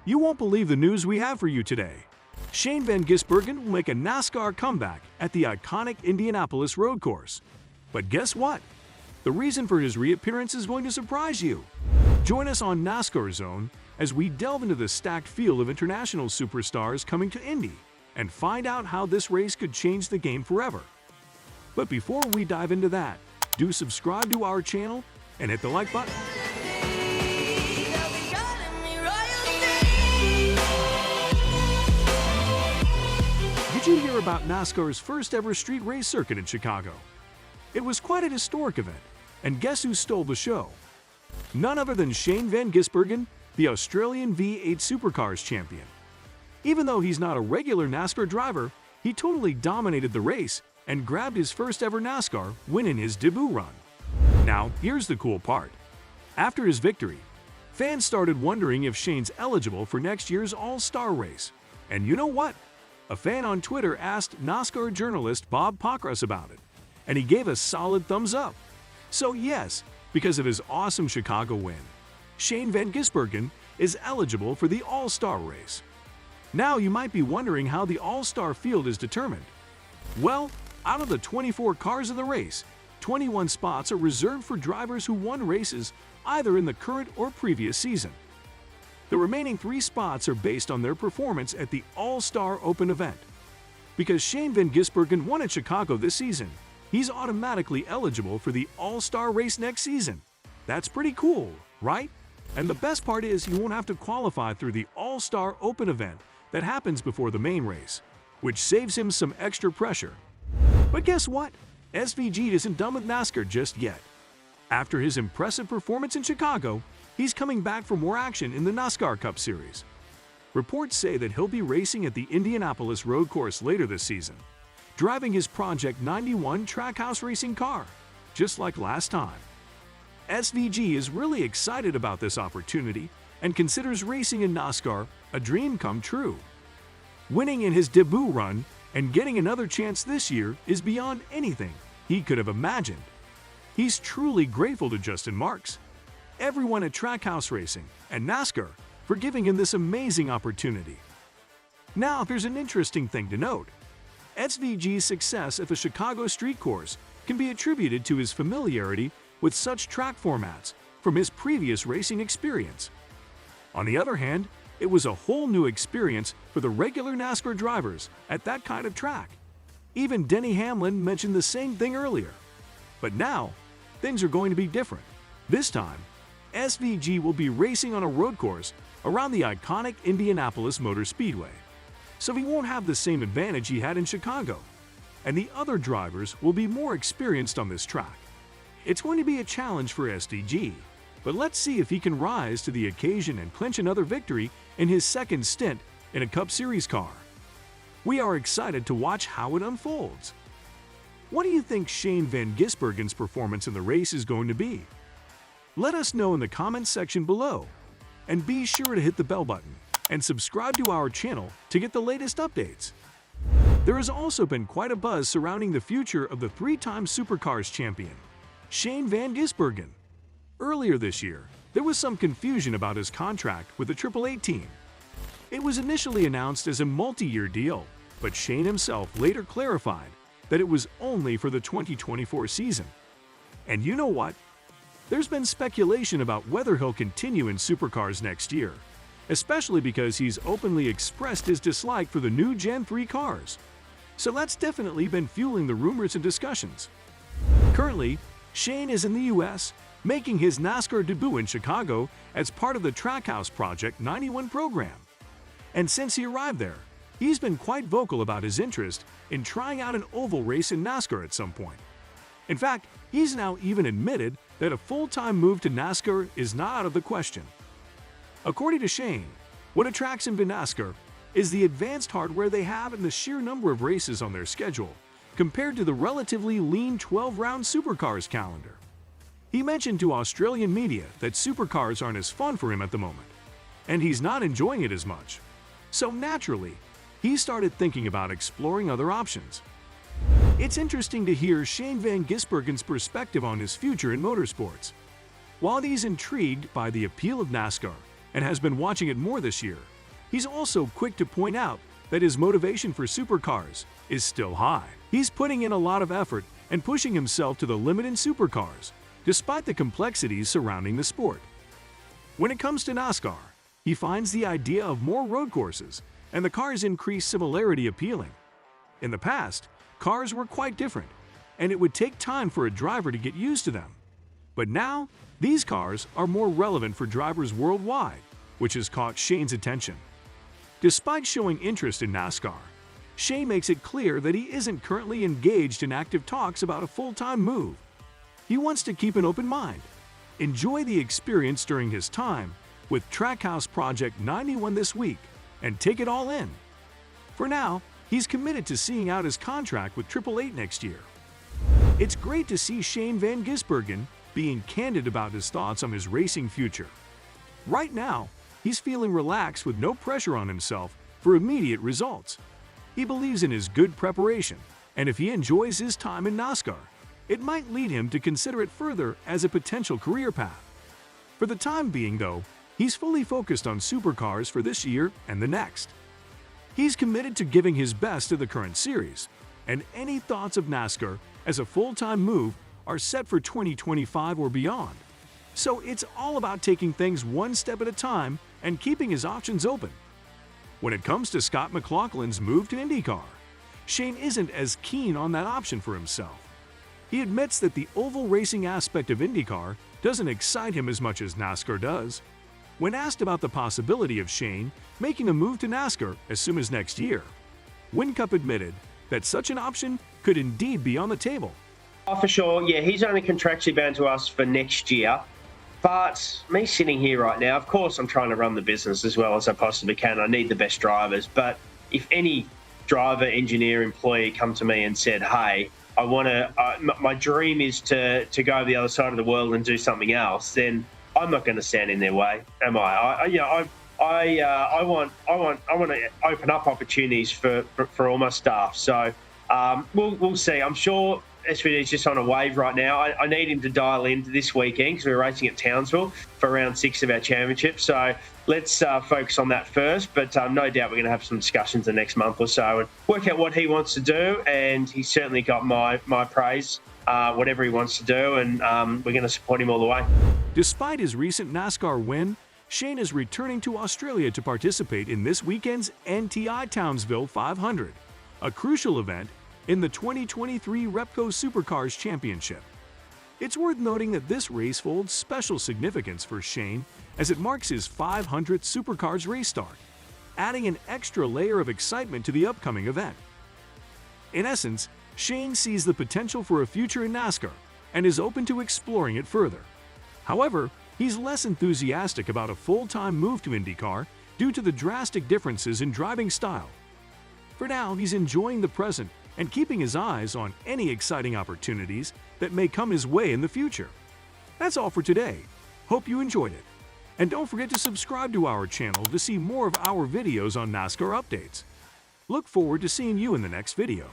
You won't believe the news we have for you today. Shane Van Gisbergen will make a NASCAR comeback at the iconic Indianapolis Road Course. But guess what? The reason for his reappearance is going to surprise you. Join us on NASCAR Zone as we delve into the stacked field of international superstars coming to Indy and find out how this race could change the game forever. But before we dive into that, do subscribe to our channel and hit the like button. Did you hear about NASCAR's first ever street race circuit in Chicago? It was quite a historic event, and guess who stole the show? None other than Shane Van Gisbergen, the Australian V8 Supercars champion. Even though he's not a regular NASCAR driver, he totally dominated the race and grabbed his first ever NASCAR win in his debut run. Now, here's the cool part. After his victory, fans started wondering if Shane's eligible for next year's All-Star race. And you know what? A fan on Twitter asked NASCAR journalist Bob Pockrass about it, and he gave a solid thumbs up. So yes, because of his awesome Chicago win, Shane Van Gisbergen is eligible for the All-Star race. Now you might be wondering how the All-Star field is determined. Well, out of the 24 cars in the race, 21 spots are reserved for drivers who won races either in the current or previous season. The remaining 3 spots are based on their performance at the All-Star Open event. Because Shane Van Gisbergen won at Chicago this season, he's automatically eligible for the All-Star race next season. That's pretty cool, right? And the best part is you won't have to qualify through the All-Star Open event that happens before the main race, which saves him some extra pressure. But guess what? SVG isn't done with NASCAR just yet. After his impressive performance in Chicago, he's coming back for more action in the NASCAR Cup Series. Reports say that he'll be racing at the Indianapolis Road Course later this season, driving his Project 91 Trackhouse racing car, just like last time. SVG is really excited about this opportunity and considers racing in NASCAR a dream come true. Winning in his debut run and getting another chance this year is beyond anything he could have imagined. He's truly grateful to Justin Marks, everyone at Trackhouse Racing, and NASCAR for giving him this amazing opportunity. Now, there's an interesting thing to note. SVG's success at the Chicago street course can be attributed to his familiarity with such track formats from his previous racing experience. On the other hand, it was a whole new experience for the regular NASCAR drivers at that kind of track. Even Denny Hamlin mentioned the same thing earlier. But now, things are going to be different. This time, SVG will be racing on a road course around the iconic Indianapolis Motor Speedway. So he won't have the same advantage he had in Chicago, and the other drivers will be more experienced on this track. It's going to be a challenge for SVG, but let's see if he can rise to the occasion and clinch another victory in his second stint in a Cup Series car. We are excited to watch how it unfolds. What do you think Shane Van Gisbergen's performance in the race is going to be? Let us know in the comments section below, and be sure to hit the bell button and subscribe to our channel to get the latest updates. There has also been quite a buzz surrounding the future of the 3-time Supercars champion, Shane Van Gisbergen. Earlier this year, there was some confusion about his contract with the AAA team. It was initially announced as a multi-year deal, but Shane himself later clarified that it was only for the 2024 season. And you know what? There's been speculation about whether he'll continue in Supercars next year, especially because he's openly expressed his dislike for the new Gen 3 cars. So that's definitely been fueling the rumors and discussions. Currently, Shane is in the US, making his NASCAR debut in Chicago as part of the Trackhouse Project 91 program. And since he arrived there, he's been quite vocal about his interest in trying out an oval race in NASCAR at some point. In fact, he's now even admitted that a full-time move to NASCAR is not out of the question. According to Shane, what attracts him to NASCAR is the advanced hardware they have and the sheer number of races on their schedule, compared to the relatively lean 12-round Supercars calendar. He mentioned to Australian media that Supercars aren't as fun for him at the moment, and he's not enjoying it as much. So naturally, he started thinking about exploring other options. It's interesting to hear Shane Van Gisbergen's perspective on his future in motorsports. While he's intrigued by the appeal of NASCAR and has been watching it more this year, He's also quick to point out that his motivation for supercars is still high. He's putting in a lot of effort and pushing himself to the limit in supercars, despite the complexities surrounding the sport. When it comes to NASCAR, he finds the idea of more road courses and the cars' increased similarity appealing. In the past, cars were quite different, and it would take time for a driver to get used to them. But now, these cars are more relevant for drivers worldwide, which has caught Shane's attention. Despite showing interest in NASCAR, Shane makes it clear that he isn't currently engaged in active talks about a full-time move. He wants to keep an open mind, enjoy the experience during his time with Trackhouse Project 91 this week, and take it all in. For now, he's committed to seeing out his contract with Triple Eight next year. It's great to see Shane Van Gisbergen being candid about his thoughts on his racing future. Right now, he's feeling relaxed with no pressure on himself for immediate results. He believes in his good preparation, and if he enjoys his time in NASCAR, it might lead him to consider it further as a potential career path. For the time being, though, he's fully focused on supercars for this year and the next. He's committed to giving his best to the current series, and any thoughts of NASCAR as a full-time move are set for 2025 or beyond. So it's all about taking things one step at a time and keeping his options open. When it comes to Scott McLaughlin's move to IndyCar, Shane isn't as keen on that option for himself. He admits that the oval racing aspect of IndyCar doesn't excite him as much as NASCAR does. When asked about the possibility of Shane making a move to NASCAR as soon as next year, Whincup admitted that such an option could indeed be on the table. Oh, for sure, yeah, he's only contractually bound to us for next year. But me sitting here right now, of course, I'm trying to run the business as well as I possibly can. I need the best drivers. But if any driver, engineer, employee come to me and said, hey, I want to, my dream is to go to the other side of the world and do something else, then I'm not going to stand in their way, am I? I want to open up opportunities for all my staff. So we'll see. I'm sure SVD is just on a wave right now. I need him to dial in this weekend because we're racing at Townsville for round 6 of our championship. So let's focus on that first. But no doubt we're going to have some discussions the next month or so and work out what he wants to do. And he's certainly got my praise, whatever he wants to do. And we're going to support him all the way. Despite his recent NASCAR win, Shane is returning to Australia to participate in this weekend's NTI Townsville 500, a crucial event in the 2023 Repco Supercars Championship. It's worth noting that this race holds special significance for Shane as it marks his 500th Supercars race start, adding an extra layer of excitement to the upcoming event. In essence, Shane sees the potential for a future in NASCAR and is open to exploring it further. However, he's less enthusiastic about a full-time move to IndyCar due to the drastic differences in driving style. For now, he's enjoying the present and keeping his eyes on any exciting opportunities that may come his way in the future. That's all for today. Hope you enjoyed it. And don't forget to subscribe to our channel to see more of our videos on NASCAR updates. Look forward to seeing you in the next video.